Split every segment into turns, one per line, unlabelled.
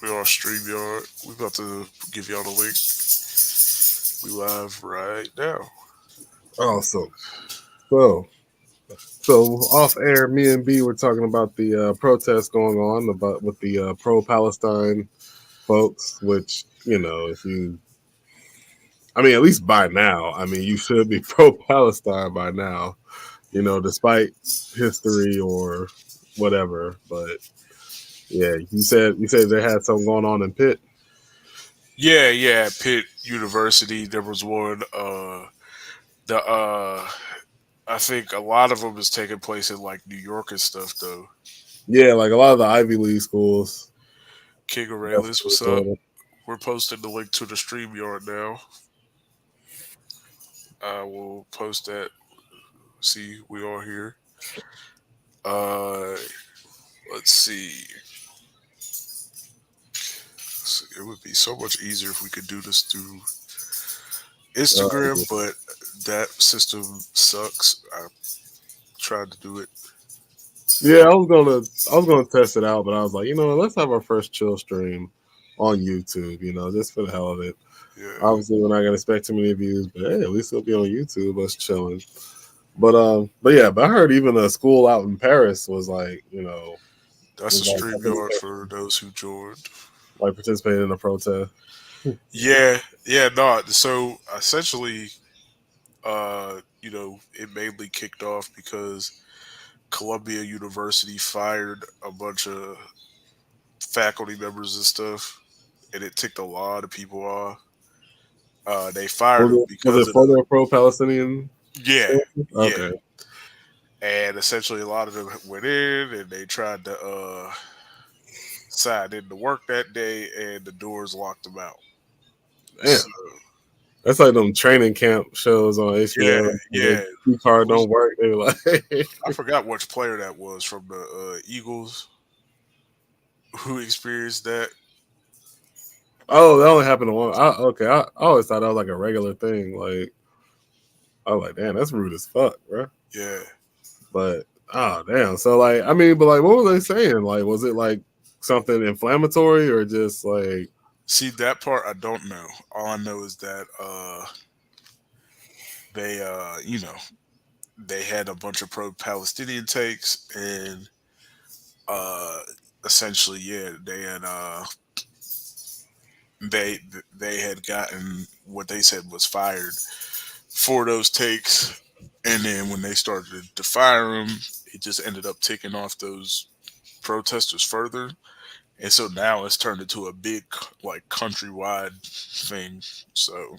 We are StreamYard. We about to give y'all the link. We live right now.
Awesome. So, so off air, me and B were talking about the protests going on about with the pro-Palestine folks. Which if you, I mean, at least by now, I mean, you should be pro-Palestine by now. Despite history or whatever. But yeah, you said they had something going on in Pitt.
Yeah. At Pitt University, there was one. The I think a lot of them is taking place in like New York and stuff though.
Yeah, like a lot of the Ivy League schools.
King
That's
Aurelius,
what
what's
they're
up?
doing.
We're posting the link to the StreamYard now. I will post that. See, we are here. Uh, let's see. It would be so much easier if we could do this through Instagram,
Uh,
but that system sucks. I tried to do it.
Yeah, I was gonna test it out, but I was like, let's have our first chill stream on YouTube. Just for the hell of it.
Yeah.
Obviously, we're not gonna expect too many views, but hey, at least it'll be on YouTube. Us chilling. But yeah, but I heard even a school out in Paris was like,
That's
was
the
like
StreamYard for those who joined.
participating in a protest.
Yeah, no. So essentially, it mainly kicked off because Columbia University fired a bunch of faculty members and stuff, and it ticked a lot of people off. They fired
Was
them
it
because of
for
the
their pro-Palestinian
yeah,
stance?
yeah,
Okay,
and essentially a lot of them went in and they tried to sign in to work that day, and the doors locked them out.
damn.
So
That's like them training camp shows on
yeah,
HBO.
yeah.
The key card
Was
don't work. They were like,
I forgot which player that was from the Eagles who experienced that.
oh, that only happened to one. Okay, I always thought that was like a regular thing. Like, I was like, damn, that's rude as fuck, bro.
Yeah.
But oh, damn. So like, I mean, but like, what were they saying? Like, was it like something inflammatory or just like,
See that part I don't know. All I know is that they they had a bunch of pro Palestinian takes and uh essentially yeah, they they had gotten what they said was fired for those takes, and then when they started to fire him, it just ended up taking off those protesters further, and so now it's turned into a big like countrywide thing. So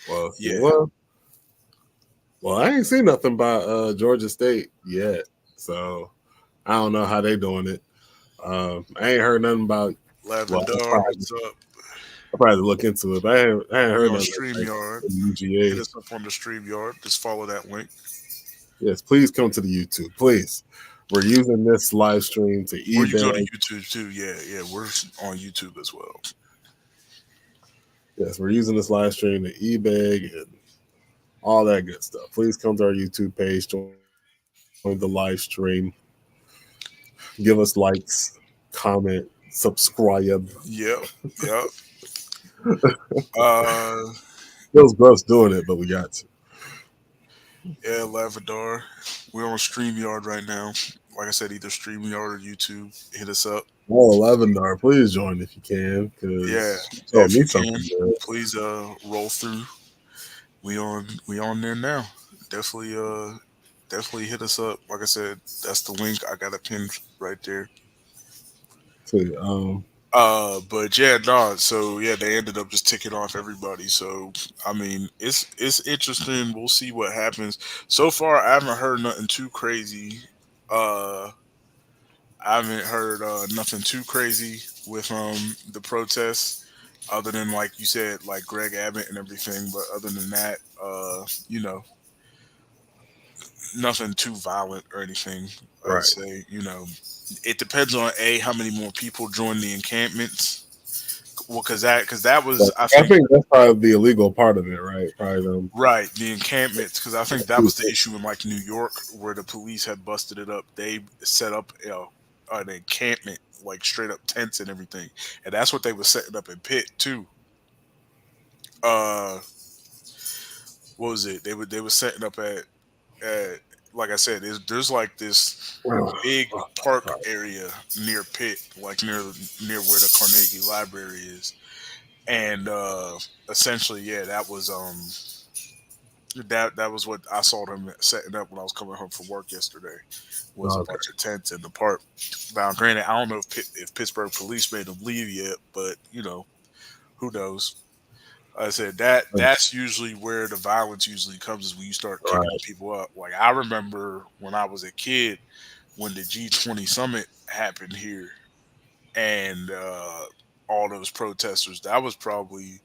well, see,
yeah,
well, I ain't seen nothing about Georgia State yet, so I don't know how they doing it. I ain't heard nothing about. Well,
Lavendar, what's up?
I probably look into it, but I ain't
We
heard
on
nothing like
StreamYard.
from
Hit
UGA.
us up on the StreamYard. Just follow that link.
Yes, please come to the YouTube, please. We're using this live stream to
Or you go to
eBay.
YouTube too. Yeah, we're on YouTube as well.
Yes, we're using this live stream to eBay and all that good stuff. Please come to our YouTube page, join the live stream, give us likes, comment, subscribe.
Yep, yep. Uh,
Feels gross doing it, but we got to.
yeah, Lavendar. We're on StreamYard right now. Like I said, either StreamYard or YouTube. Hit us up.
Oh, Lavendar, please join if you can,
Yeah,
because you
yeah,
told
if you
me
can,
something good.
please roll through. We on there now. Definitely definitely hit us up. Like I said, that's the link. I got a pin right there.
Too.
But yeah, no. So yeah, they ended up just ticking off everybody. So I mean, it's interesting. We'll see what happens. So far, I haven't heard nothing too crazy. Uh, I haven't heard nothing too crazy with the protests, other than like you said, like Greg Abbott and everything. But other than that, nothing too violent or anything. I'd
Right.
say it depends on a how many more people join the encampments. Well, because that was
But
I
I
think
think that's probably the illegal part of it, right? Probably them.
right the encampments because I think that was the issue in like New York where the police had busted it up. They set up an encampment, like straight up tents and everything, and that's what they was setting up in Pitt too. Uh, what was it? They were setting up at like I said, there's like this
Oh,
big
oh,
park
right.
area near Pitt, like near where the Carnegie Library is, and essentially, yeah, that was what I saw them setting up when I was coming home from work yesterday. Was a
Okay.
bunch of tents in the park. Now, granted, I don't know if Pittsburgh police made them leave yet, but who knows? I said that's usually where the violence usually comes is when you start kicking
Right.
people up. Like I remember when I was a kid when the G20 summit happened here and all those protesters. That was probably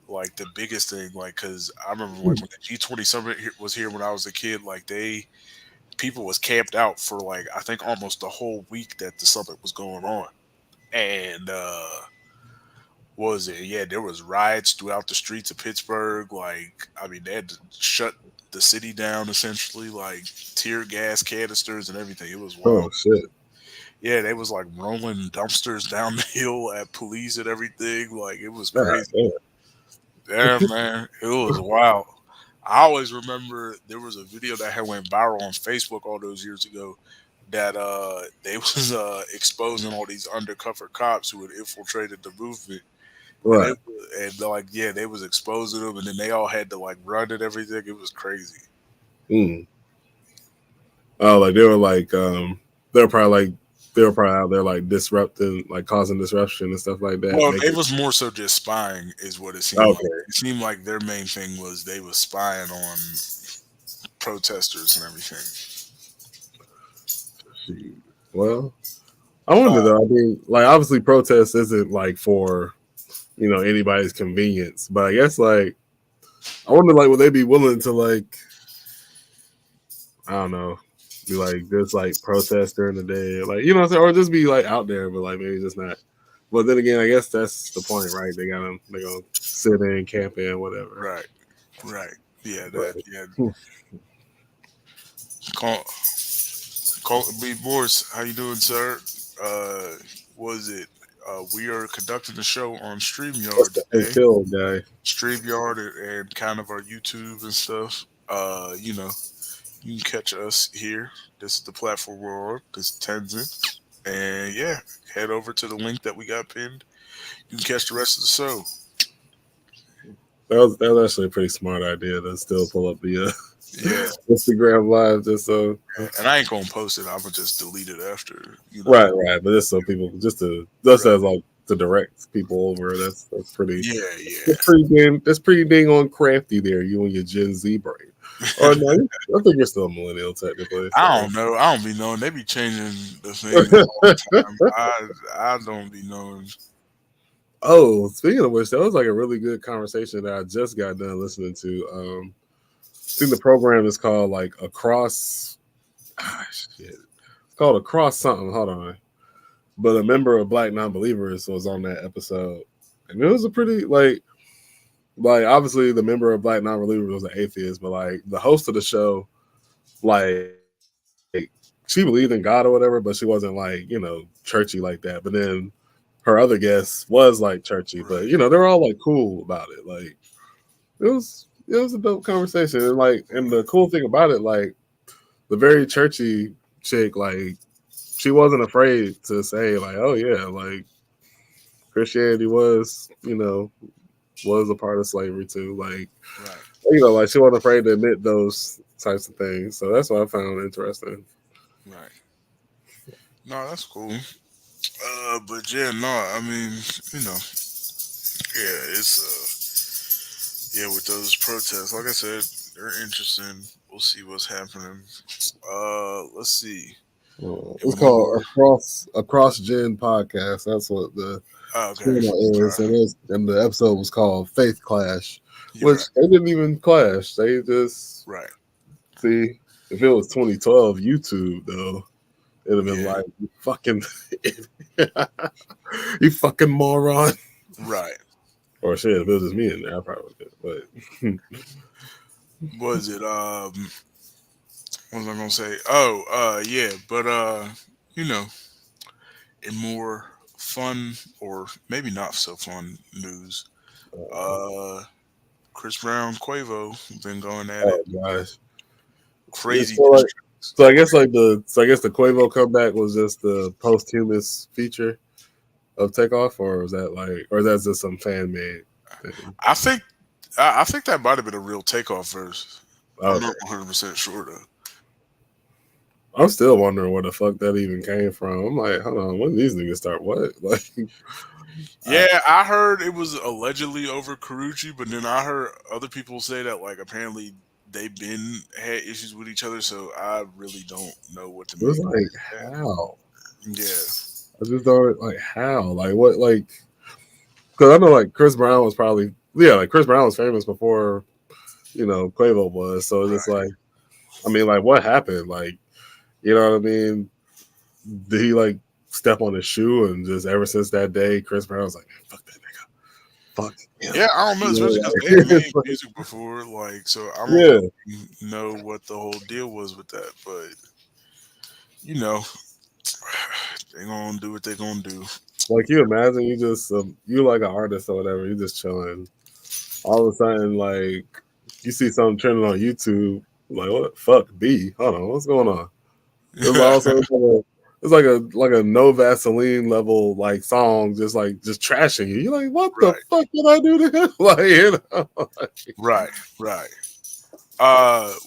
like the biggest thing. Like because I remember like when the G20 summit was here when I was a kid. Like people was camped out for like I think almost the whole week that the summit was going on, and what was it? Yeah, there was riots throughout the streets of Pittsburgh. Like, I mean, they had to shut the city down essentially, like tear gas canisters and everything. It was
Oh
wild.
shit.
Yeah, they was like rolling dumpsters down the hill at police and everything. Like, it was
God
crazy.
damn.
Yeah, man, it was wild. I always remember there was a video that had went viral on Facebook all those years ago that they was exposing all these undercover cops who had infiltrated the movement and
Right.
like yeah, they was exposing them, and then they all had to like run and everything. It was crazy.
Mm. Oh, like they were like they were probably like they were probably out there like disrupting, like causing disruption and stuff like that.
Well,
Making
it was more so just spying, is what it seemed like.
okay.
It seemed like their main thing was they was spying on protesters and everything.
Shoot. Well, I wonder though. I mean, like obviously protest isn't like for anybody's convenience, but I guess like I wonder like would they be willing to like I don't know be like just like protest during the day, like what I'm saying, or just be like out there, but like maybe just not. But then again, I guess that's the point, right? They gonna sit in, camp in, whatever.
Right, right. Yeah,
But
that. Yeah. Call, B. Morris, how you doing, sir? Was it? We are conducting the show on
what's
StreamYard
the hey
today.
chill guy?
StreamYard and kind of our YouTube and stuff. You can catch us here. This is the platform we're on. This is Tenzin. And yeah, head over to the link that we got pinned. You can catch the rest of the show.
That was actually a pretty smart idea to still pull up the
Yeah,
Instagram live just so
and I ain't gonna post it. I'm gonna just delete it after.
right, but just so people just
Right.
as like to direct people over. That's pretty
Yeah,
that's pretty dang on crafty there. You and your Gen Z brain, or
yeah.
no? I think you're still a millennial technically.
I
So
don't know. I don't be knowing. They be changing the things all the time. I don't be knowing.
oh, speaking of which, that was like a really good conversation that I just got done listening to. I think the program is called like Across. Ah, shit. It's called Across something. Hold on. But a member of Black Non-Believers was on that episode, and it was a pretty like obviously the member of Black Non-Believers was an atheist, but like the host of the show, like she believed in God or whatever, but she wasn't like churchy like that. But then her other guest was like churchy, but
Right,
they were all like cool about it. Like it was a dope conversation, and like and the cool thing about it, like the very churchy chick, like she wasn't afraid to say like, oh yeah, like Christianity was a part of slavery too. Like,
right,
like she wasn't afraid to admit those types of things. So that's what I found interesting.
right. No, that's cool. But yeah, no. I mean, you know, yeah, yeah, with those protests, like I said, they're interesting. We'll see what's happening. Let's see.
It's
Any
called
more?
Across Gen Podcast. That's what the
Oh, okay.
channel is,
Okay.
and the episode was called Faith Clash,
You're right.
which they didn't even clash. They just
Right.
see if it was 2012 YouTube though, it'd have been
Yeah.
like you fucking you fucking moron.
Right.
Or shit, if it was just me in there, I probably did. But
Was it? What was I gonna say? Oh, yeah. But you know. in more fun or maybe not so fun news,
Uh,
uh, Chris Brown, Quavo been going at it.
oh gosh. Yeah,
Crazy
so like,
distracts.
I guess the Quavo comeback was just the posthumous feature of Takeoff, or was that like, or that's just some fan made thing?
I think I think that might have been a real Takeoff verse. I'm not
Okay,
100% sure though.
I'm still wondering where the fuck that even came from. I'm like, hold on, when did these niggas start? What? Like, I,
Yeah, I heard it was allegedly over Karuchi, but then I heard other people say that like apparently they've been had issues with each other, so I really don't know what to
it was
make
like
of
how?
that. Yeah,
I just don't like how. Like what? Like because I know like Chris Brown was probably like Chris Brown was famous before Quavo was. So it's just
right.
like I mean like what happened? Like you know what I mean? Did he like step on his shoe and just ever since that day, Chris Brown was like, man, fuck that nigga, fuck him.
Yeah, I don't know,
You
especially because
know,
they had
like,
made music before, like so I don't
yeah,
really know what the whole deal was with that, but you know, they gonna do what they gonna do.
like you imagine you just you like an artist or whatever, you just chilling. All of a sudden, like you see something trending on YouTube, like what? Fuck B. Hold on, what's going on? It's also it's like a no Vaseline level like song, just trashing you. You're like, what the
Right,
fuck did I do to him? Like, like,
right, right.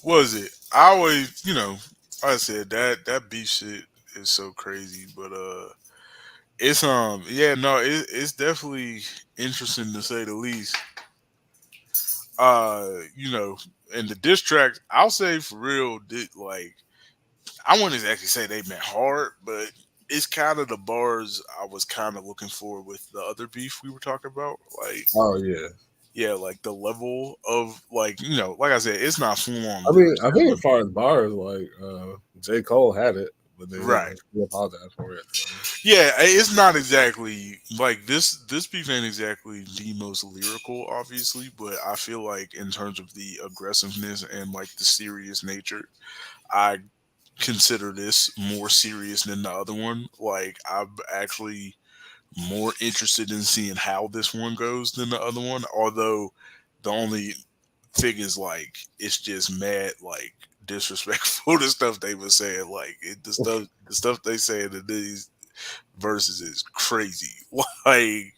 What is it? I always, like I said, that beef shit is so crazy, but it's yeah, no, it's definitely interesting to say the least. You know, and the diss tracks, I'll say for real, did like I wouldn't exactly say they meant hard, but it's kind of the bars I was kind of looking for with the other beef we were talking about. Like,
oh yeah.
yeah, like the level of like, like I said, it's not full on
I mean,
lyrics.
I think as far as bars, like J. Cole had it, but then
Right.
he apologized for it. So
Yeah, it's not exactly like this beef ain't exactly the most lyrical, obviously, but I feel like in terms of the aggressiveness and like the serious nature, I consider this more serious than the other one. Like I'm actually more interested in seeing how this one goes than the other one. Although the only thing is like it's just mad like disrespectful the stuff they were saying. Like the stuff they saying in these verses is crazy. Like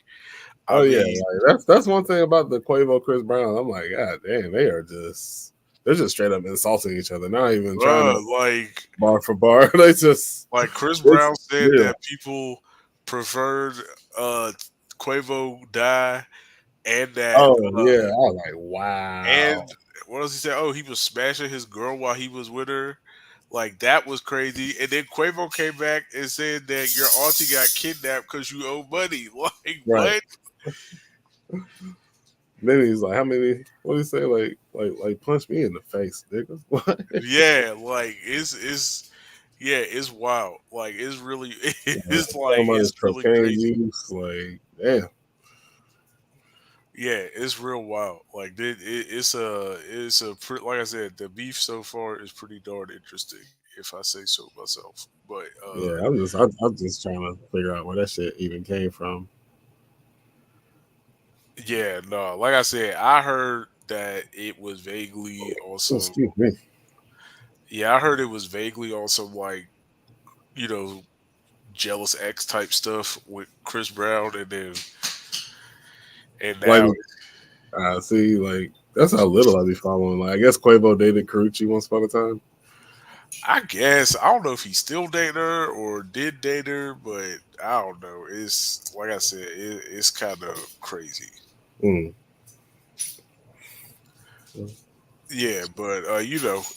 I
oh yeah,
mean,
like that's one thing about the Quavo Chris Brown. I'm like, God damn, they're just straight up insulting each other, not even trying to
like
bar for bar. They just
Chris
it's
Brown said
yeah.
that people preferred uh Quavo die and that
Oh yeah, I was like, wow.
and what else he said? Oh, he was smashing his girl while he was with her. Like that was crazy. And then Quavo came back and said that your auntie got kidnapped because you owe money. Like
Right.
what?
Then he's like, how many? What did he say? Like punch me in the face, nigga. What?
Yeah, like it's yeah, it's wild. Like it's really it's
Talking
like
about his
it's really
cocaine
crazy.
use, like, damn.
Yeah, it's real wild. Like like I said, the beef so far is pretty darn interesting, if I say so myself. But
Yeah, I'm just trying to figure out where that shit even came from.
yeah, no, like I said, I heard that it was vaguely
Oh,
also,
excuse me.
yeah, I heard it was vaguely also like, you know, jealous X type stuff with Chris Brown, and
Like,
now
see, like that's how little I be following. Like, I guess Quavo dated Carucci once upon a time.
I guess I don't know if he still dated her or did date her, but I don't know. It's like I said, it's kind of crazy.
Mm.
Yeah, but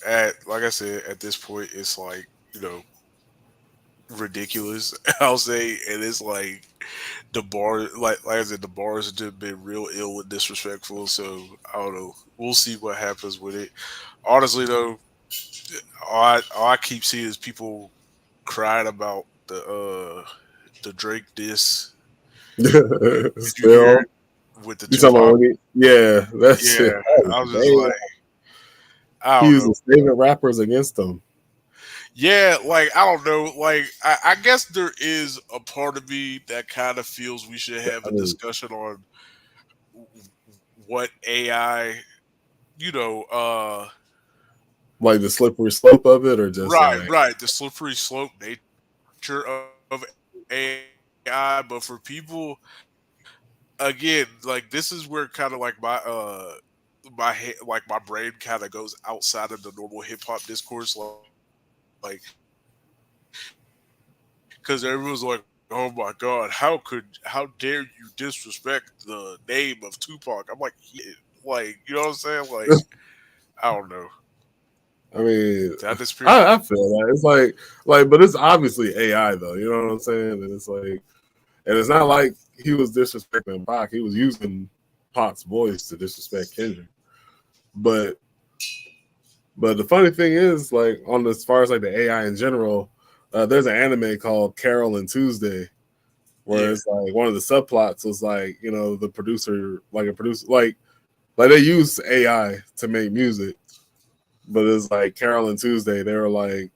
at like I said, at this point, it's like ridiculous. I'll say, and it's like the bar, like I said, the bars have just been real ill and disrespectful. So I don't know. We'll see what happens with it. Honestly, though, all I keep seeing is people crying about the Drake diss. Did you hear
Still,
it with the
you talking about
Tupac?
when yeah, that shit.
Yeah,
That was
I was just
bad.
like, I
He
don't
used
know.
his favorite rappers against him.
Yeah, like I don't know, like I guess there is a part of me that kind of feels we should have
I
a
mean,
discussion on what AI, you know,
like the slippery slope of it, or just
right,
like,
right, the slippery slope nature of AI, but for people, again, like this is where kind of like my like my brain kind of goes outside of the normal hip hop discourse, like because everyone's like, "Oh my god, how dare you disrespect the name of Tupac?" I'm like, he did, like you know what I'm saying? Like I don't know.
I mean,
That is pure.
I feel that it's like, but it's obviously AI though. You know what I'm saying? And it's like, and it's not like he was disrespecting Pac. He was using Pac's voice to disrespect Kendrick. But the funny thing is, like on as far as like the AI in general, there's an anime called Carol and Tuesday, where
Yeah,
it's like one of the subplots was like, the producer, like a producer, like they use AI to make music, but it's like Carol and Tuesday. They were like,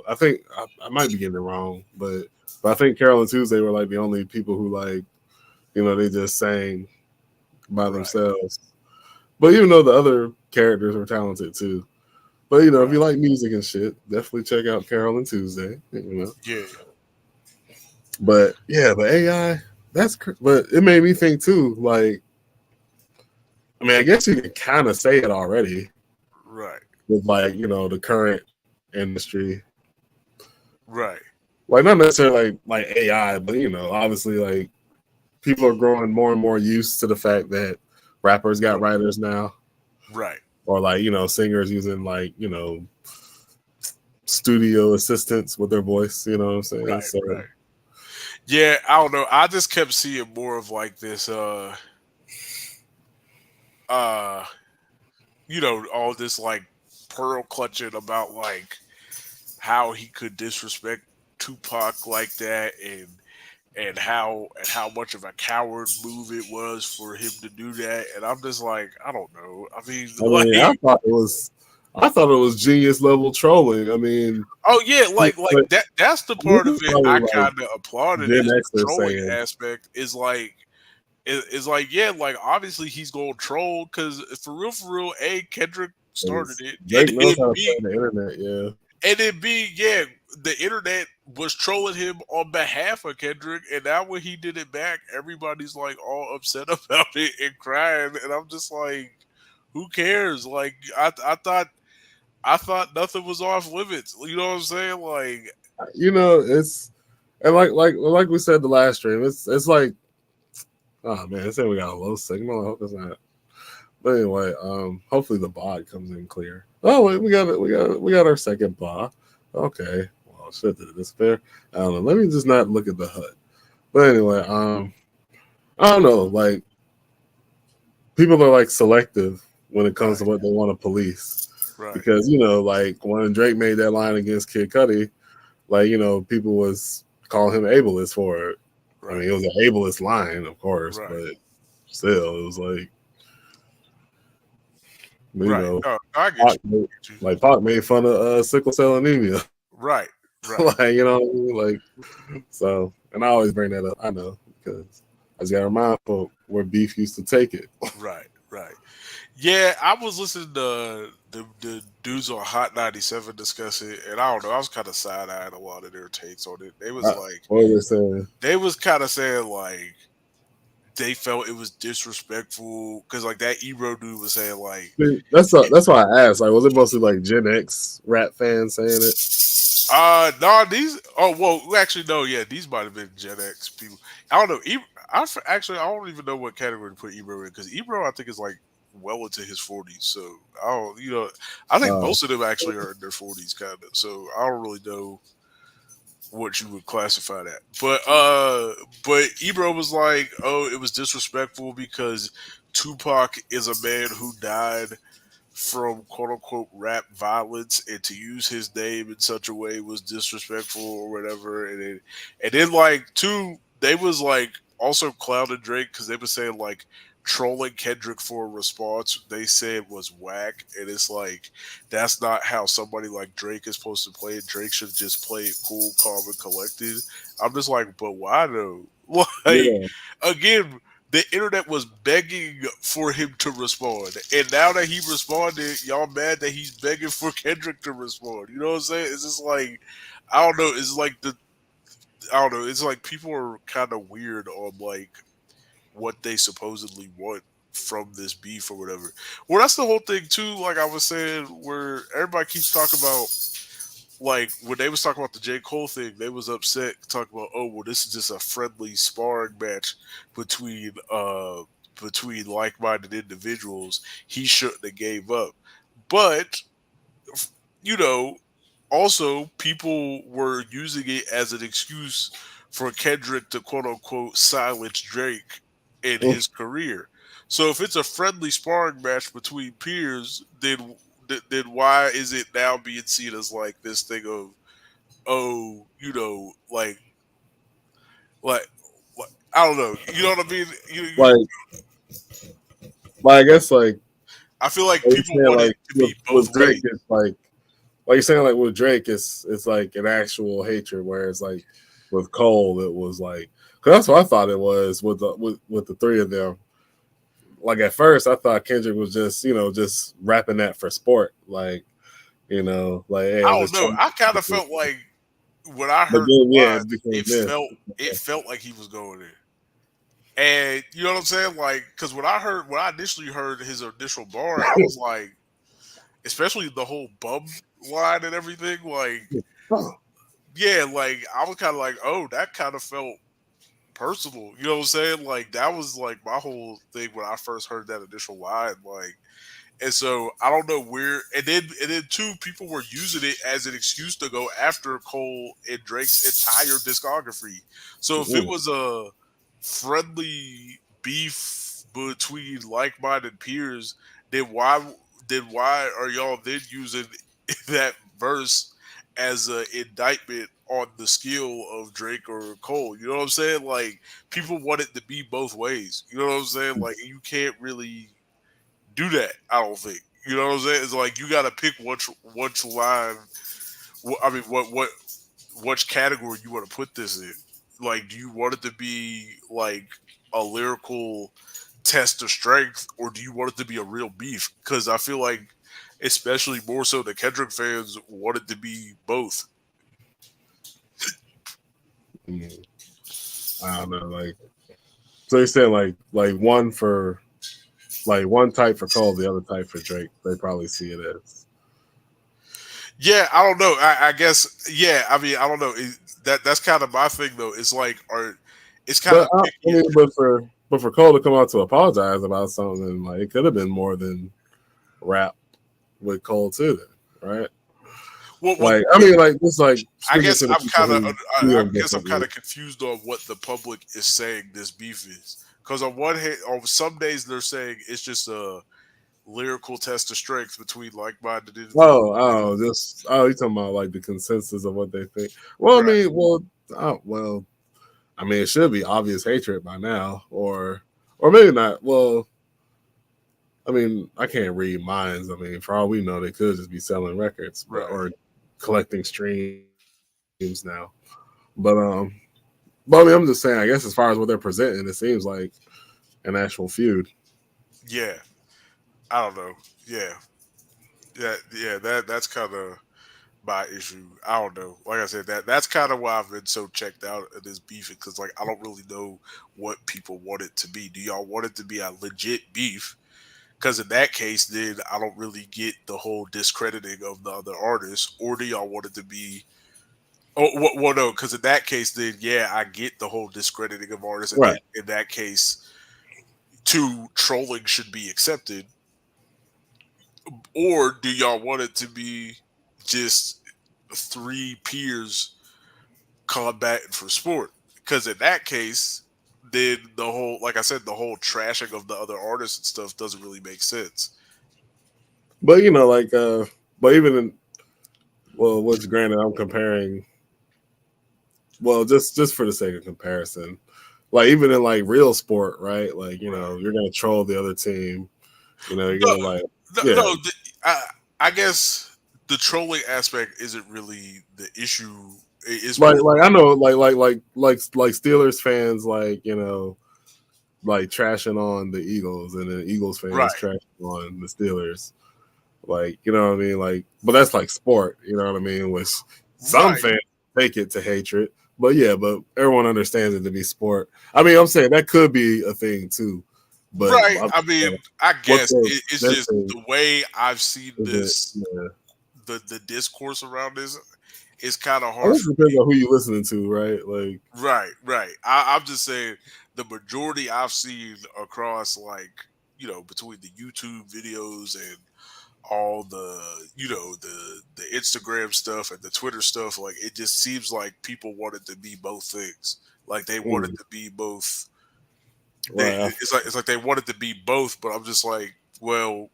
I think I might be getting it wrong, but I think Carol and Tuesday were like the only people who like, they just sang by
right,
themselves. But even though the other characters were talented too. But if you
right.
like music and shit, definitely check out Carol and Tuesday.
Yeah,
But yeah, but AI, but it made me think too. Like, I mean, I guess you can kind of say it already
right,
with like the current industry,
right,
like not necessarily like AI, but obviously like people are growing more and more used to the fact that rappers got
right,
writers now,
right,
or like singers using like studio assistants with their voice. You know what I'm saying?
right,
So
right. Yeah, I don't know. I just kept seeing more of like this, uh, all this like pearl clutching about like how he could disrespect Tupac like that, and how much of a coward move it was for him to do that. And I'm just like, I don't know. I mean,
I
like,
mean, I thought it was genius level trolling. I mean,
oh yeah, like
but
that's the
this
part of
is
it
probably
I
like
kind of applauded
Gen
is the
Xers
trolling
saying,
aspect is like, yeah, like obviously he's gonna troll because for real, A Kendrick started
because
it,
Drake knows how to play the internet. Yeah,
and then B, yeah, the internet was trolling him on behalf of Kendrick, and now when he did it back, everybody's like all upset about it and crying, and I'm just like, who cares? Like I thought nothing was off limits. You know what I'm saying? Like,
it's and like we said the last stream, it's like, oh man, it's saying we got a low signal. I hope it's not. But anyway, hopefully the bot comes in clear. Oh wait, we got it. We got our second bot. Okay. Well, shit, did it disappear? I don't know. Let me just not look at the HUD. But anyway, I don't know. Like people are like selective when it comes to
right,
what they want to police,
right,
because like when Drake made that line against Kid Cudi, like people was calling him ableist for it. I
right,
mean, it was an ableist line, of course,
right,
but still, it was like you
right.
know,
No, I get
Pac
you.
made,
I get you.
like Pac made fun of sickle cell anemia,
Right, right,
like what I mean? Like so, and I always bring that up. I know because I just got to remind folk where beef used to take it.
right, right. Yeah, I was listening to the dudes on Hot 97 discuss it, and I don't know, I was kind of side eyeing a lot of their takes on it.
What are they saying?
They was kind of saying like they felt it was disrespectful because like that Ebro dude was saying like,
See, that's why I asked. Like, was it mostly like Gen X rap fans saying it?
no, these. Oh, well, actually, no. Yeah, these might have been Gen X people. I don't know. Actually, I don't even know what category to put Ebro in because Ebro, I think, is like well into his 40s. So I don't, I think
Uh,
most of them actually are in their 40s, kind of. So I don't really know what you would classify that. But Ebro was like, oh, it was disrespectful because Tupac is a man who died from quote unquote rap violence, and to use his name in such a way was disrespectful or whatever. And then like two, they was like also clouded Drake because they were saying like trolling Kendrick for a response they said was whack, and it's like that's not how somebody like Drake is supposed to play it. Drake should just play it cool, calm, and collected. I'm just like, but why though? Like
Yeah,
again, the internet was begging for him to respond, and now that he responded, y'all mad that he's begging for Kendrick to respond. You know what I'm saying? It's just like I don't know. It's like the I don't know. It's like people are kind of weird on like what they supposedly want from this beef or whatever. Well, that's the whole thing too. Like I was saying, where everybody keeps talking about, like when they was talking about the J. Cole thing, they was upset talking about, oh well, this is just a friendly sparring match between like-minded individuals. He shouldn't have gave up, but you know, also people were using it as an excuse for Kendrick to quote unquote silence Drake in
mm,
his career. So if it's a friendly sparring match between peers, then why is it now being seen as like this thing of, oh, like, like I don't know, you know what I mean?
like, I guess
I feel like
you're
people
saying
want it
like
to be both
with Drake,
ways.
it's like you're saying like with Drake, it's like an actual hatred, whereas like with Cole, it was like because that's what I thought it was with the three of them. Like at first, I thought Kendrick was just just rapping that for sport, like like hey,
I
I'm
don't
just
know.
trying.
I kind of felt like when I
But
heard
then
the
yeah,
lines,
it became
it
this.
felt like he was going there. And you know what I'm saying? Like, because when I initially heard his initial bar, I was like, especially the whole bum line and everything, like, yeah, like I was kind of like, oh, that kind of felt personal. You know what I'm saying? Like that was like my whole thing when I first heard that initial line, like. And so I don't know where, and then two people were using it as an excuse to go after Cole and Drake's entire discography. So if it
Mm,
was a friendly beef between like-minded peers, then why are y'all then using that verse as an indictment on the skill of Drake or Cole? You know what I'm saying? Like people want it to be both ways. You know what I'm saying? Like you can't really do that. I don't think. You know what I'm saying? It's like you got to pick which line. I mean, which category you want to put this in? Like, do you want it to be like a lyrical test of strength, or do you want it to be a real beef? Because I feel like, especially more so, the Kendrick fans want it to be both.
mm. I don't know, like so you're saying like one for like one type for Cole, the other type for Drake. They probably see it as.
Yeah, I don't know. I guess. Yeah, I mean, I don't know. That's kind of my thing though. It's like, it's kind
But
of
I
picky.
mean, but for Cole to come out to apologize about something, like it could have been more than rap with Cole too, then, right?
What
Like I mean, like just like
I
speaking
guess
to the
I'm
people
kind of
who
I
feel
guess I'm kind
differently.
of confused on what the public is saying this beef is. Because on one hand, on some days they're saying it's just a lyrical test of strength between like-minded individuals.
You talking about like the consensus of what they think? Well, I
Right,
mean, I mean, it should be obvious hatred by now, or maybe not. Well, I mean, I can't read minds. I mean, for all we know, they could just be selling records, but
right.
or collecting streams now. But but I mean, I'm just saying. I guess as far as what they're presenting, it seems like an actual feud.
Yeah, I don't know. Yeah, yeah. That's kind of my issue. I don't know. Like I said, that's kind of why I've been so checked out of this beef because like I don't really know what people want it to be. Do y'all want it to be a legit beef? Because in that case, then I don't really get the whole discrediting of the other artists. Or do y'all want it to be? Oh, well, no. Because in that case, then yeah, I get the whole discrediting of artists, and then
Right.
in that case, two trolling should be accepted. Or do y'all want it to be just three peers combating for sport? Because in that case, then the whole, like I said, the whole trashing of the other artists and stuff doesn't really make sense.
But but even in, well, what's granted, I'm comparing. Well, just for the sake of comparison, like even in like real sport, right? Like
Right.
you're gonna troll the other team. You're
No,
gonna like
no,
yeah,
no I guess the trolling aspect isn't really the issue. It's more
like I know like Steelers fans like like trashing on the Eagles, and then Eagles fans
right,
trashing on the Steelers. Like, you know what I mean? Like, but that's like sport, you know what I mean? Which some
right,
fans take it to hatred. But yeah, but everyone understands it to be sport. I mean, I'm saying that could be a thing too. But
right.
I'm
I mean, I
what
guess it's
they're
just
saying
the way I've seen
is it
this,
yeah.
the discourse around this is kind of
I
hard
guess
for
it depends
me.
on who you listening to, right? Like
Right, right. I'm just saying the majority I've seen across like between the YouTube videos and all the the Instagram stuff and the Twitter stuff, like it just seems like people wanted to be both things. Like they wanted
mm,
to be both.
right.
It's like they wanted to be both, but I'm just like, well,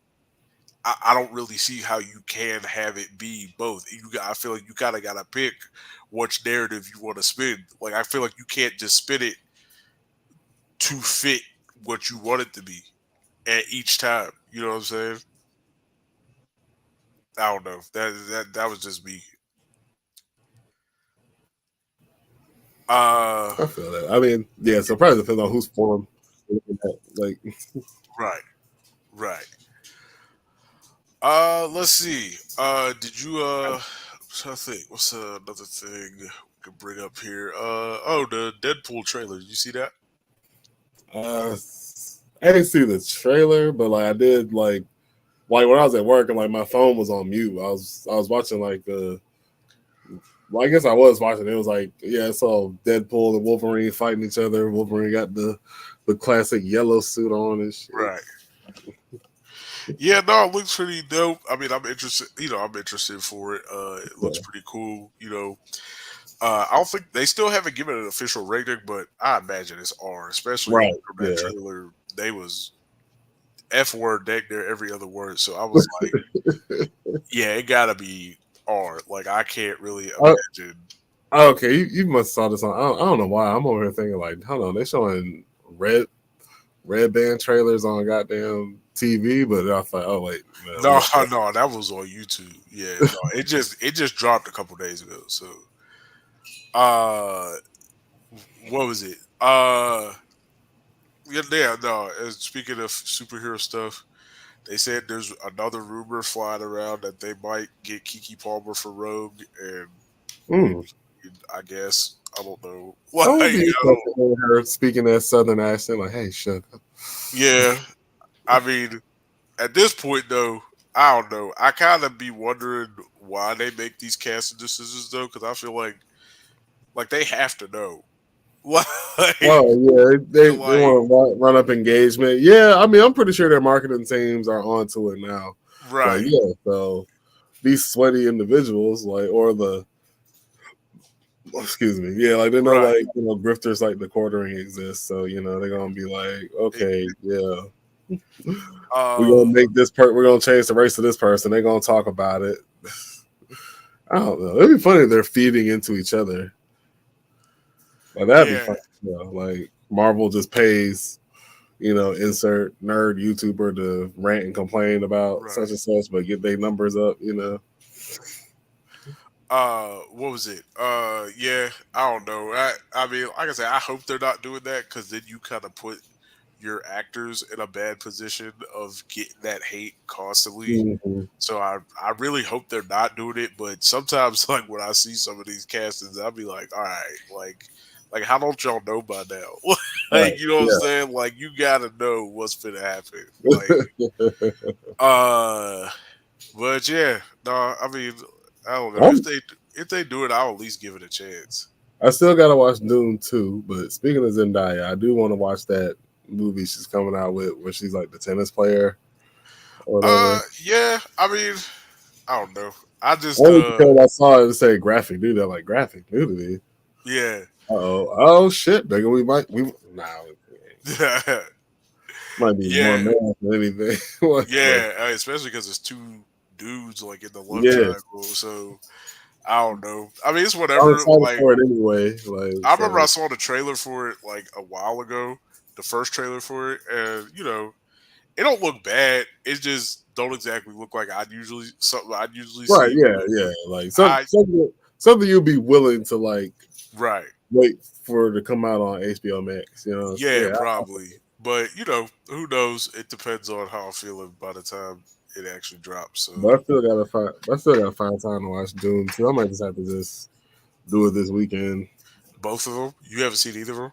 I don't really see how you can have it be both. I feel like you kind of gotta pick which narrative you want to spin. Like I feel like you can't just spin it to fit what you want it to be at each time. You know what I'm saying? I don't know. That was just me. Uh,
I feel that. I mean, yeah, so probably depends on who's form. Like
right, right. Let's see. Did you I'm trying to think. What's another thing we could bring up here? Oh, the Deadpool trailer. Did you see that?
uh I didn't see the trailer, but like I did like when I was at work and like my phone was on mute. I was watching like well, I guess I was watching. It was like yeah, I saw Deadpool and Wolverine fighting each other. Wolverine got the classic yellow suit on and shit.
Right. Yeah, no, it looks pretty dope. I mean, I'm interested. I'm interested for it. It looks
Yeah.
pretty cool. I don't think they still haven't given it an official rating, but I imagine it's R. Especially
Right.
from that
Yeah.
trailer, they was F word deck there every other word. So I was like, yeah, it gotta be R. Like I can't really
Uh,
imagine.
okay, you must saw this on. I don't know why. I'm over here thinking like, hold on, they showing red band trailers on goddamn TV, but I thought, oh wait, no,
No,
we got
no, that was on YouTube. Yeah, no, it just dropped a couple days ago. So, uh, what was it? Yeah, no. And speaking of superhero stuff, they said there's another rumor flying around that they might get Kiki Palmer for Rogue, and
mm.
I guess I don't know.
I
Like
would
I
be
don't.
interested in her speaking that southern accent, like, hey, shut up.
Yeah, I mean, at this point though, I don't know. I kind of be wondering why they make these casting decisions though, because I feel like they have to know. Like,
Oh yeah, they
like
want to run up engagement. Yeah, I mean, I'm pretty sure their marketing teams are onto it now. Like,
right,
yeah, so these sweaty individuals, like, or the excuse me, yeah, like they know,
right.
like grifters like the quartering exists, so they're gonna be like,
It,
okay, yeah, we're
uh,
gonna make we're gonna change the race of this person. They're gonna talk about it. I don't know. It'd be funny if they're feeding into each other. Like that'd be
yeah,
fun. Like Marvel just pays insert nerd YouTuber to rant and complain about such
right.
and such, but get their numbers up.
What was it? Yeah, I don't know. I mean, like I said, I hope they're not doing that because then you kind of put your actors in a bad position of getting that hate constantly.
Mhm.
So I really hope they're not doing it. But sometimes, like when I see some of these castings, I'll be like, all right, like how don't y'all know by now?
Right.
Like you know what I'm
Yeah.
saying? Like you gotta know what's gonna happen. Like uh, but yeah, no, I mean I don't know
I'm,
if they do it, I'll at least give it a chance.
I still gotta watch Dune 2, but speaking of Zendaya, I do want to watch that movie she's coming out with where she's like the tennis player or whatever.
Yeah, I mean I don't know. I just
Only because I saw it say graphic nudity. I'm like, graphic nudity.
yeah.
Oh shit, nigga. We nah, might be more
Yeah,
man than anything. What, but
yeah, especially because it's two dudes like in the love
yes,
triangle. So I don't know. I mean, it's
I'm
whatever.
excited
Like,
for it anyway. Like
I remember
so,
I saw the trailer for it like a while ago, the first trailer for it, and it don't look bad. It just don't exactly look like I'd usually
right?
see.
Yeah,
But
yeah. Like
I
something you'd be willing to like
right,
wait for it to come out on HBO Max. You know?
yeah,
Yeah,
probably. But who knows? It depends on how I'm feeling by the time it actually drops. So
but I still gotta find time to watch Doom too. I might just have to just do it this weekend.
both of them, you haven't seen either of them.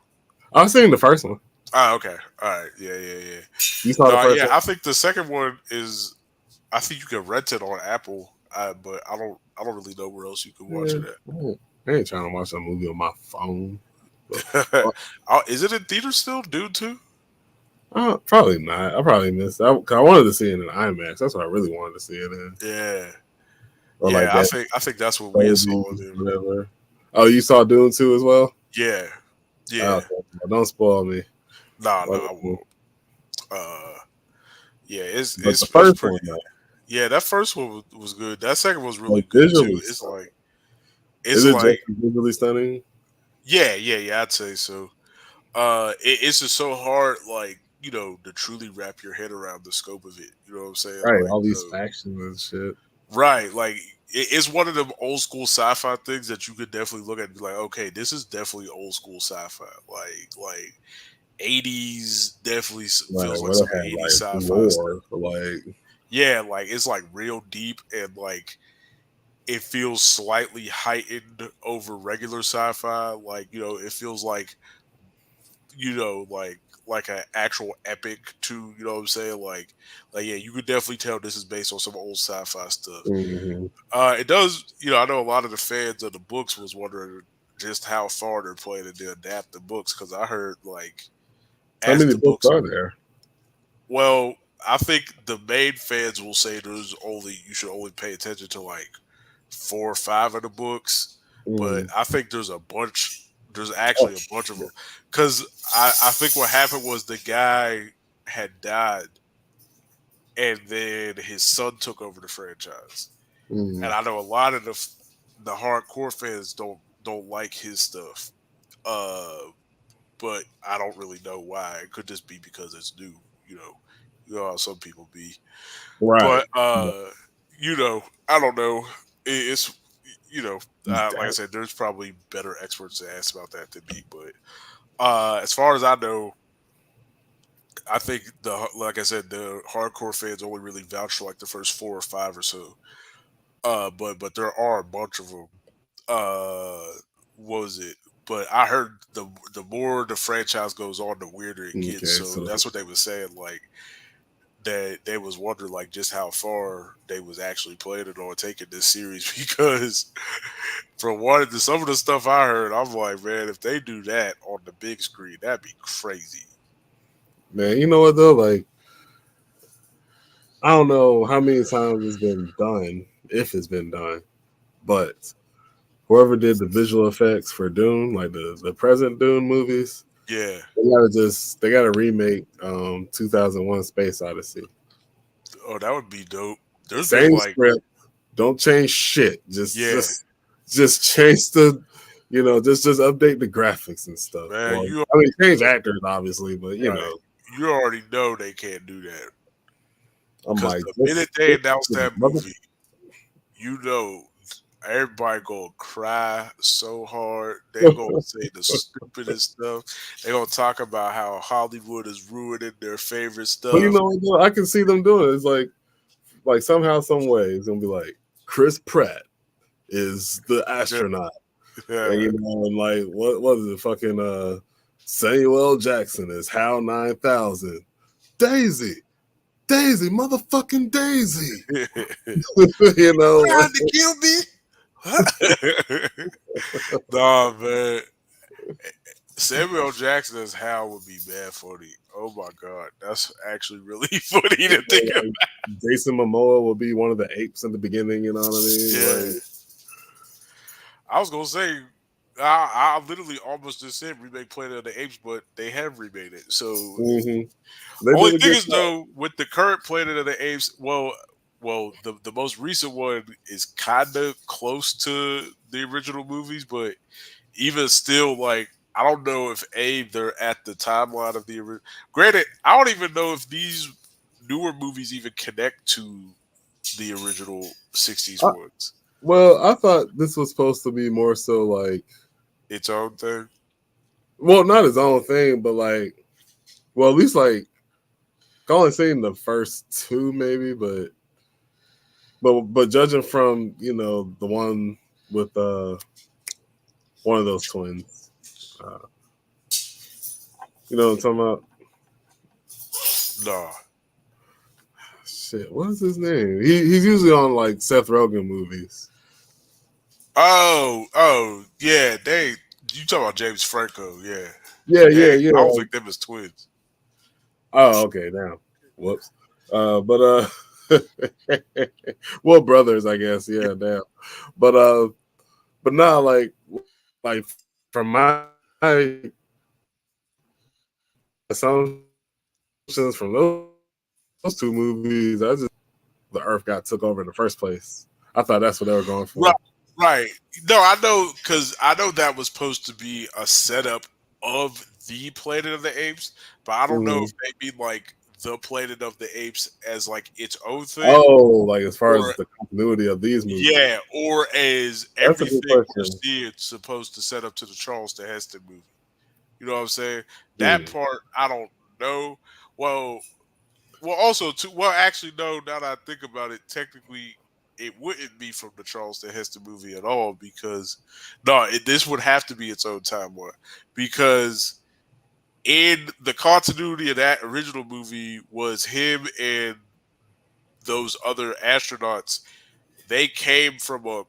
I've seen the first one.
Ah, okay, all right, yeah, yeah, yeah.
You saw the
No,
first
yeah,
one?
I think the second one is. I think you can rent it on Apple, but I don't. I don't really know where else you can watch
Yeah,
it
I ain't trying to watch a movie on my phone. But,
at. Is it in theaters still? Dune 2?
probably not. I probably missed. Cause I wanted to see it in IMAX. That's what I really wanted to see it in,
Yeah,
or like
yeah. I
that
think that's what we had
Dolby,
saw with him.
whatever. Oh, you saw Dune too as well?
Yeah, yeah.
Okay, well, don't spoil me.
No, no,
But
I won't. Uh, yeah,
but the
it's
first
pretty.
one though,
Yeah, that first one was good. That second was really
like
good too.
visually
It's
stunning.
it's
Is it
like
just visually stunning?
yeah, yeah, yeah. I'd say so. It's just so hard, like to truly wrap your head around the scope of it. You know what I'm saying?
Right,
Like,
all these factions and shit.
right, like it's one of them old school sci-fi things that you could definitely look at and be like, okay, this is definitely old school sci-fi. Like 80s definitely
Right,
feels like
what
some
if had
80s
like
sci-fi stuff.
lore? Like,
Yeah, like it's like real deep and like it feels slightly heightened over regular sci-fi. Like it feels like an actual epic too. You know what I'm saying? Like yeah, you could definitely tell this is based on some old sci-fi stuff.
hmm
It does. I know a lot of the fans of the books was wondering just how far they're planning to adapt the books because I heard like
how
as
many
the
books
books.
are there?
Well, I think the main fans will say you should only pay attention to like 4 or 5 of the books, but
Mm.
I think there's a bunch. There's
Oh,
actually a bunch of them because I think what happened was the guy had died, and then his son took over the franchise,
mm.
and I know a lot of the hardcore fans don't like his stuff. Uh, but I don't really know why. It could just be because it's new. You know, you know how some people be.
Right.
But I don't know. It's like I
That-
said, there's probably better experts to ask about that than me. But as far as I know, I think like I said, the hardcore fans only really vouch for like the first 4 or 5 or so. But there are a bunch of them. What was it? But I heard the more the franchise goes on, the weirder it gets.
Okay,
So
so
that's what they were saying. Like that they was wondering like just how far they was actually planning on taking this series because from some of the stuff I heard, I'm like, man, if they do that on the big screen, that'd be crazy.
man, you know what though? Like, I don't know how many times it's been done, if it's been done, but whoever did the visual effects for Dune, like the present Dune movies,
Yeah.
they gotta remake 2001 Space Odyssey.
Oh, that would be dope. There's been
Same
like,
script, don't change shit.
yeah,
Just change the, just update the graphics and stuff.
man,
Well,
you
I mean, change
know,
actors obviously, but
right? You already know they can't do that
I'm
because
like,
the minute they announced that
mother.
movie, you know, everybody gonna cry so hard. They gonna say the stupidest stuff. They gonna talk about how Hollywood is ruining their favorite
But you
stuff.
know what? Though? I can see them doing it. It's like somehow, some way, it's gonna be like Chris Pratt is the
Yeah,
astronaut, and
yeah.
and like what is it? Fucking Samuel L. Jackson is HAL 9000. Daisy, Daisy, motherfucking Daisy. you know,
Trying to kill me? Nah, man. Samuel Jackson as Hal would be bad funny. Oh my god, that's actually really funny to think of.
like Jason Momoa will be one of the apes in the beginning. You know what I mean?
Yeah,
Like,
I was gonna say, I literally almost just said remake Planet of the Apes, but they have remade it. So
they
only
did a
thing
good
is
job.
though with the current Planet of the Apes, well. well, the most recent one is kind of close to the original movies, but even still, like I don't know if they're at the timeline of the original. Granted, I don't even know if these newer movies even connect to the original '60s
I,
ones.
well, I thought this was supposed to be more so like,
Its own thing.
well, not his own thing, but like, well, at least like, I only seen the first two maybe, but judging from the one with one of those twins, uh, you know what I'm talking about?
Nah.
Shit, what's his name? He's usually on like Seth Rogen movies.
Oh, yeah. They you talking about James Franco? Yeah,
Yeah,
they.
yeah, yeah.
I don't
Like,
think them as twins.
oh, okay, now, whoops. But well, brothers, I guess.
Yeah.
Yeah, damn. But now, like from my assumptions from those two movies, I just the Earth got took over in the first place. I thought that's what they were going for.
Right, right. No, I know because I know that was supposed to be a setup of the Planet of the Apes, but I don't know
Mhm.
if they mean like the Planet of the Apes as like its own thing,
Oh, like as far as
or
the continuity of these movies,
yeah, or as
that's a good
everything we're
question.
seeing supposed to set up to the Charleston Heston movie. You know what I'm saying? That
Mm.
part I don't know. Well, also too. Well, actually, no. Now that I think about it, technically, it wouldn't be from the Charleston Heston movie at all because no, this would have to be its own timeline because in the continuity of that original movie was him and those other astronauts. They came from a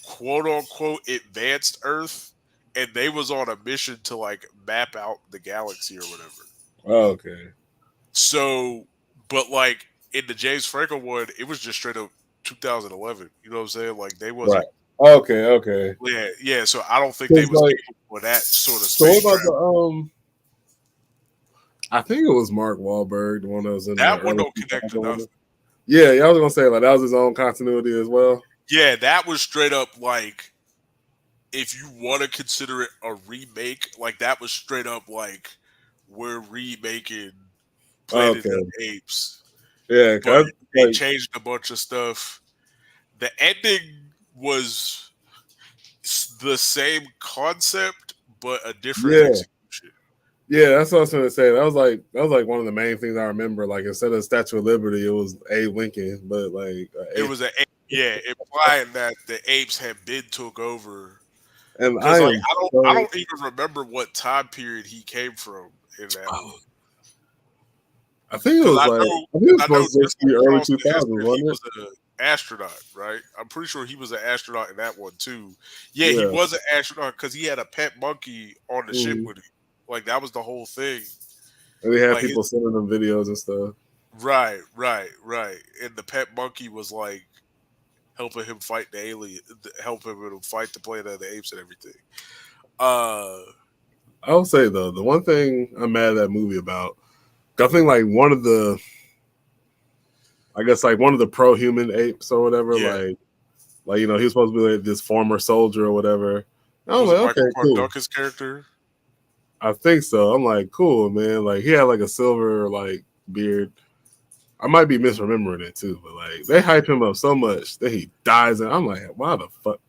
quote unquote advanced Earth, and they was on a mission to like map out the galaxy or whatever.
Okay,
So, but like in the James Franco one, it was just straight up 2011. You know what I'm saying? Like they
right.
wasn't.
Okay, okay.
Yeah, yeah. So I don't think they
Because
was
like,
capable of that sort of
so what
space
about
travel.
the? I think it was Mark Wahlberg, the one that was in the
That one
early
don't connect
2000
to
one.
nothing.
Yeah, yeah. I was gonna say like that was his own continuity as well.
Yeah, that was straight up like if you want to consider it a remake, like that was straight up like we're remaking Planet of
Okay,
the Apes,
yeah.
but
Cause
they
like,
changed a bunch of stuff. The ending was the same concept, but a different
yeah,
execution.
yeah. That's what I was gonna say. That was like one of the main things I remember. Like instead of Statue of Liberty, it was Abe Lincoln, but like
It was yeah, implying that the apes had been took over.
and
Because
I
like
am
I
so.
don't even remember what time period he came from in that one.
I think it
Because
was like I think it was
I know
supposed to
just
just be
like
early
Charleston
2000s,
Heston, he
wasn't it?
was an astronaut, right? I'm pretty sure he was an astronaut in that one too. Yeah, he
Yeah.
was an astronaut because he had a pet monkey on the ship
Mhm.
with him. Like that was the whole thing.
And they had
Like his
people sending them videos and stuff.
right. And the pet monkey was like helping him fight the alien, helping him fight the Planet of the Apes and everything. Uh,
I would say though, the one thing I'm mad at that movie about, I think like one of the, I guess like one of the pro-human apes or whatever,
yeah,
like he was supposed to be like this former soldier or whatever. I was
was it
like,
Michael
okay,
Clark
cool.
Duncan's character?
I think so. I'm like, cool, man. Like he had like a silver like beard. I might be misremembering it too, but like they hype him up so much that he dies, and I'm like, why the fuck?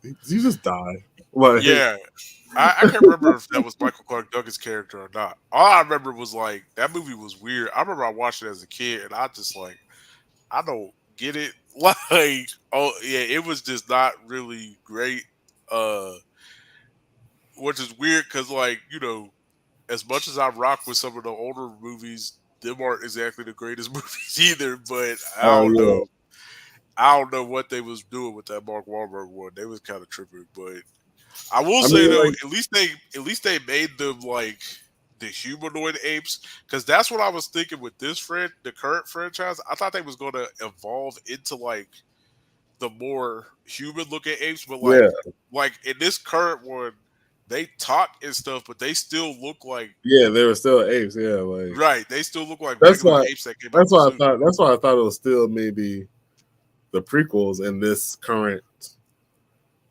Did you just die? Like,
Yeah, I can't remember if that was Michael Clark Duncan's character or not. All I remember was like that movie was weird. I remember I watched it as a kid, and I just like I don't get it. Like, oh yeah, it was just not really great. Uh, which is weird because like as much as I rock with some of the older movies, them aren't exactly the greatest movies either. But
oh yeah,
I don't know what they was doing with that Mark Wahlberg one. They was kind of tripping, but I will
I
say
mean,
though,
like,
at least they made them like the humanoid apes because that's what I was thinking with this the current franchise. I thought they was going to evolve into like the more human looking apes, but
yeah,
like in this current one, they talk and stuff, but they still look like
Yeah, they were still apes. Yeah, like
right. They still look like
that's
regular
why.
apes that came out the zoo.
That's why I thought it was still maybe the prequels in this current.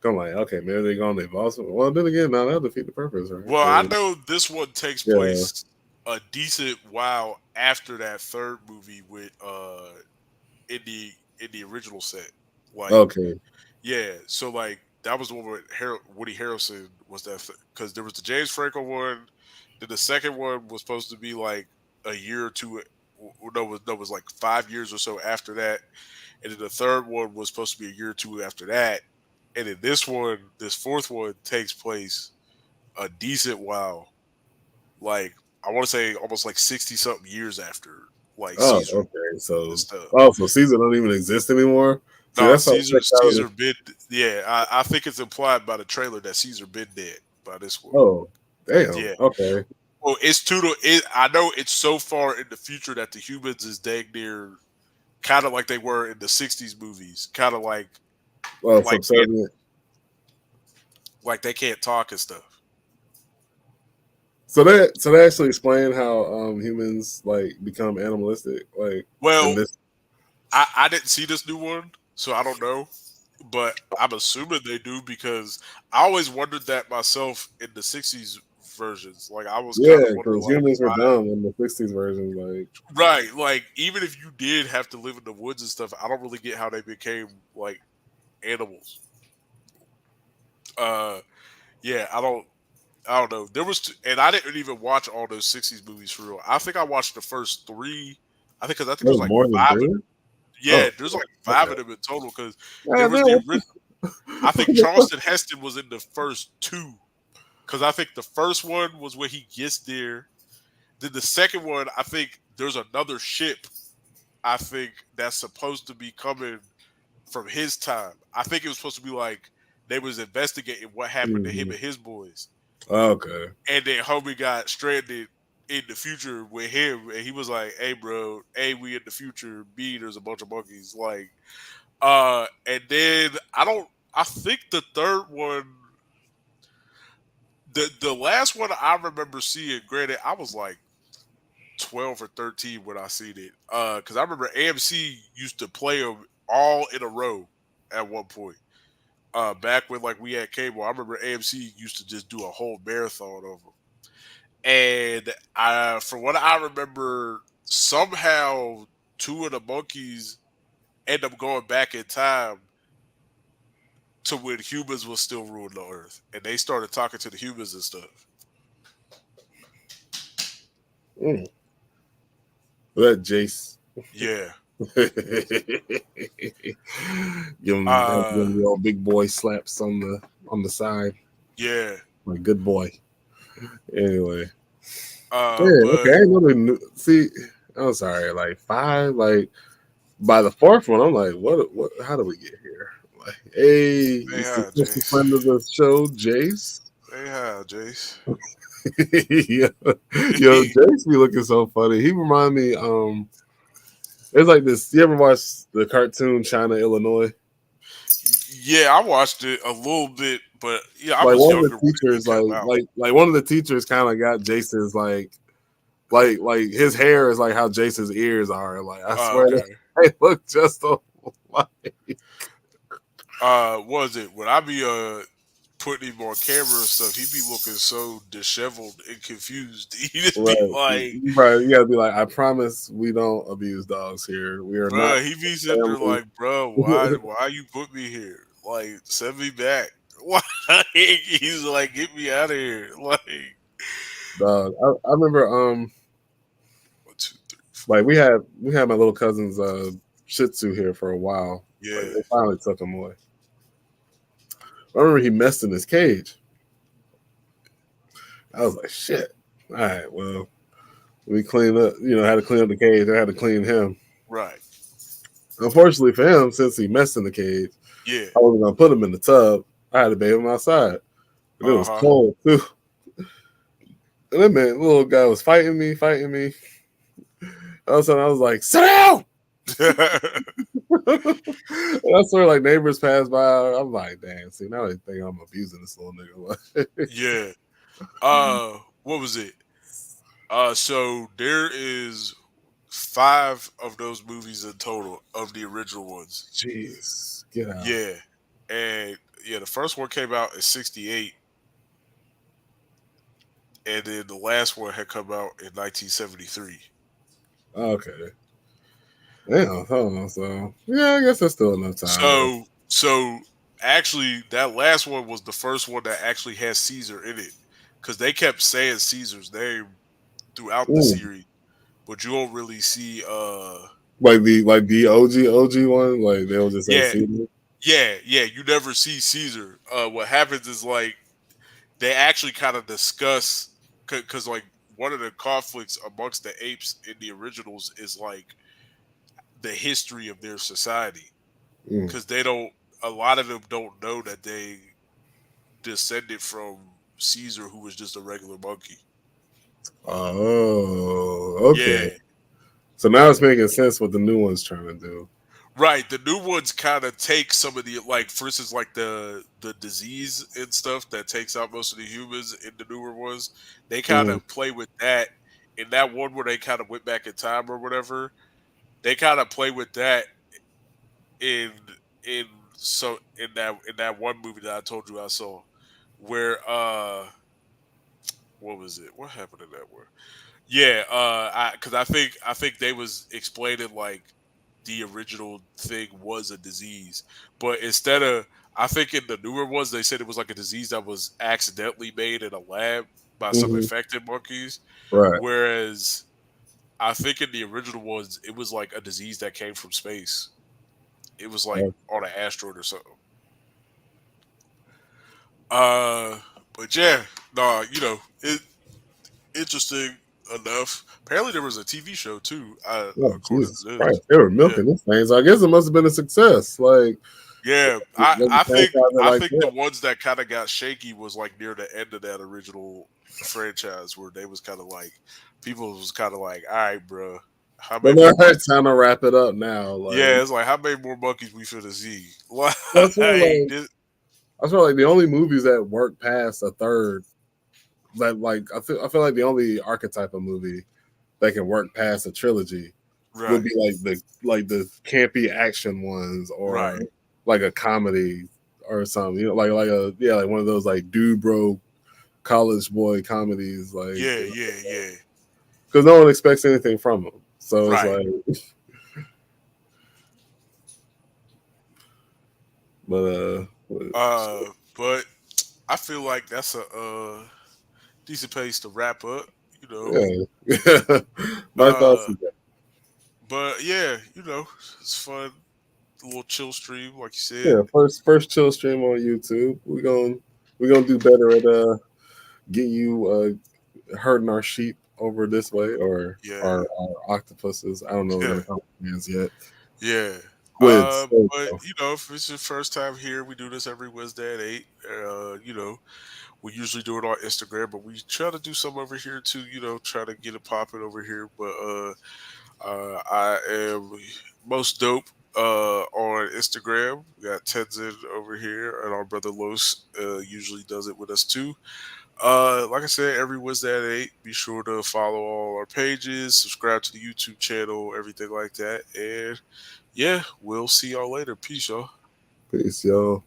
I'm like, okay, maybe they're gonna evolve. Well, then again, now that'll defeat the purpose, right?
Well, I
'Cause,
know this one takes
yeah.
place a decent while after that third movie with in the original set. Like
Okay.
yeah, so like that was the one with Woody Harrelson was that because there was the James Franco one, then the second one was supposed to be like a year or two. No, it was like 5 years or so after that, and then the third one was supposed to be a year or two after that, and then this fourth one takes place a decent while, like I want to say almost like 60 something years after like
Oh,
Caesar
okay.
and
So,
stuff.
oh, so Caesar don't even exist anymore. See,
No,
that's how checked out.
Caesar been yeah. I think it's implied by the trailer that Caesar been dead by this one.
Oh, damn.
Yeah.
Okay.
Well, it's too. I know it's so far in the future that the humans is dang near kind of like they were in the '60s movies, kind of
Well,
like
subservient.
like they can't talk and stuff.
So they actually explain how humans like become animalistic, like in
Well,
this.
I didn't see this new one, so I don't know. But I'm assuming they do because I always wondered that myself in the '60s versions. Like I was kind
Yeah,
of wondering,
because
like
humans were
why.
dumb in the '60s version. Like,
Right, like even if you did have to live in the woods and stuff, I don't really get how they became like animals. Uh, yeah, I don't know. There was, and I didn't even watch all those '60s movies for real. I think I watched the first three. I think there's
there's
like
more than
five.
three.
Yeah,
Oh,
there's like five
okay.
of them in total because there
Yeah,
was the
no.
original. I think Charleston Heston was in the first two because I think the first one was when he gets there. Then the second one, I think there's another ship. I think that's supposed to be coming from his time. I think it was supposed to be like they was investigating what happened to him
Mhm.
and his boys,
Okay.
and then homie got stranded in the future with him, and he was like, "Hey, bro, A, we in the future. B, there's a bunch of monkeys." Like, and then I don't. I think the third one, the last one I remember seeing. Granted, I was like 12 or 13 when I seen it. Because I remember AMC used to play them all in a row at one point. Back when like we had cable, I remember AMC used to just do a whole marathon of them. And from what I remember, somehow two of the monkeys end up going back in time to when humans was still ruling the earth, and they started talking to the humans and stuff.
Mm. That Jace.
Yeah.
Give him the old big boy slaps on the side.
Yeah.
Like good boy. Anyway.
Uh,
Yeah, okay.
but
I ain't really see. I'm sorry. Like five. Like by the fourth one, I'm like, what? How do we get here? Like, hey,
they
it's the
had
closest friend of
Jace.
the show, Jace.
They had Jace.
yo, yo, Jace be looking so funny. He remind me. It's like this. You ever watch the cartoon China, Illinois?
Yeah, I watched it a little bit, but yeah, I
Like
was
one of the
younger when it
teachers,
came out.
like one of the teachers, kind of got Jason's like his hair is like how Jason's ears are. Like I
Oh,
swear
okay.
they look just like.
Was it when I be putting him on camera and stuff? He be looking so disheveled and confused. He just be
Right,
like,
right. You gotta be like, I promise we don't abuse dogs here. We are not
bruh, he be sitting there
family.
like, bruh, why you put me here? Like, send me back. Why? He's like, get me out of here. Like,
Dog. I remember
one, two, three, four.
like we had my little cousin's Shih Tzu here for a while. Like
Yeah.
they finally took him away. I remember he messed in his cage. I was like, shit. All right, well, we cleaned up. Had to clean up the cage. I had to clean him.
Right.
Unfortunately for him, since he messed in the cage,
Yeah.
I wasn't gonna put him in the tub. I had to bathe him outside, and it
Uh
was
huh.
cold too. And that man, little guy, was fighting me. All of a sudden, I was like, "Sit down!" And I swear, like neighbors pass by. I'm like, damn. See, now they think I'm abusing this little nigga.
Yeah. What was it? So there is five of those movies in total of the original ones.
Jeez, get out.
Yeah. And yeah, the first one came out in '68, and then the last one had come out in 1973.
Okay. Damn. Hold on. So yeah, I guess that's still enough time. Though.
So actually, that last one was the first one that actually has Caesar in it, because they kept saying Caesar's name throughout the
Mm.
series, but you don't really see.
Like the OG one. Like they'll just say
Yeah,
see.
yeah. You never see Caesar. What happens is like they actually kind of discuss, because like one of the conflicts amongst the apes in the originals is like the history of their society,
Mm.
because they don't. A lot of them don't know that they descended from Caesar, who was just a regular monkey.
Oh, okay.
Yeah,
So now it's making sense what the new one's trying to do.
right. The new ones kind of take some of the, like, for instance, like the disease and stuff that takes out most of the humans in the newer ones. They kind
Mm.
of play with that. In that one where they kind of went back in time or whatever, they kind of play with that in in in that one movie that I told you I saw, where what was it? What happened in that one? Yeah, I think they was explaining like the original thing was a disease, but instead of, I think in the newer ones they said it was like a disease that was accidentally made in a lab by some
Hmm.
infected monkeys,
Right.
whereas I think in the original ones it was like a disease that came from space. It was like
Uh,
on an asteroid or something. Uh, but yeah, nah, it interesting enough. Apparently, there was a TV show too.
oh,
According
Jesus
to
Christ,
this,
they were
yeah,
milking this thing. So I guess it must have been a success. Like,
yeah.
let me franchise it
I
like
think the
that.
ones that kind of got shaky was like near the end of that original franchise, where they was kind of like, people was kind of like, all right, bro, how
But
many
now
more
it's
monkeys?
time to wrap it up now. Like,
Yeah, it's like how many more monkeys we finna see?
that's why,
Like,
like, that's why, like, the only movies that work past a third, that, like, I feel like the only archetype of movie that can work past a trilogy would
right,
be like the campy action ones or
right,
like a comedy or something. Like one of those like dude bro college boy comedies, like
yeah, yeah, yeah,
because no one expects anything from them. So it's
right.
like, but
But I feel like that's a decent pace to wrap up. You know,
yeah. My thoughts
uh,
is that
but yeah, it's fun. A little chill stream, like you said.
yeah, first chill stream on YouTube. We're gonna do better at get you herding our sheep over this way or
Yeah,
our octopuses. I don't know what
yeah,
they're called yet.
yeah.
Squids. There we
But
go.
if it's your first time here, we do this every Wednesday at 8. We usually do it on Instagram, but we try to do some over here too. Try to get it popping over here. But I am most dope on Instagram. We got Tenzin over here, and our brother Los usually does it with us too. Like I said, every Wednesday at 8. Be sure to follow all our pages, subscribe to the YouTube channel, everything like that. And yeah, we'll see y'all later. Peace, y'all.
Peace, y'all.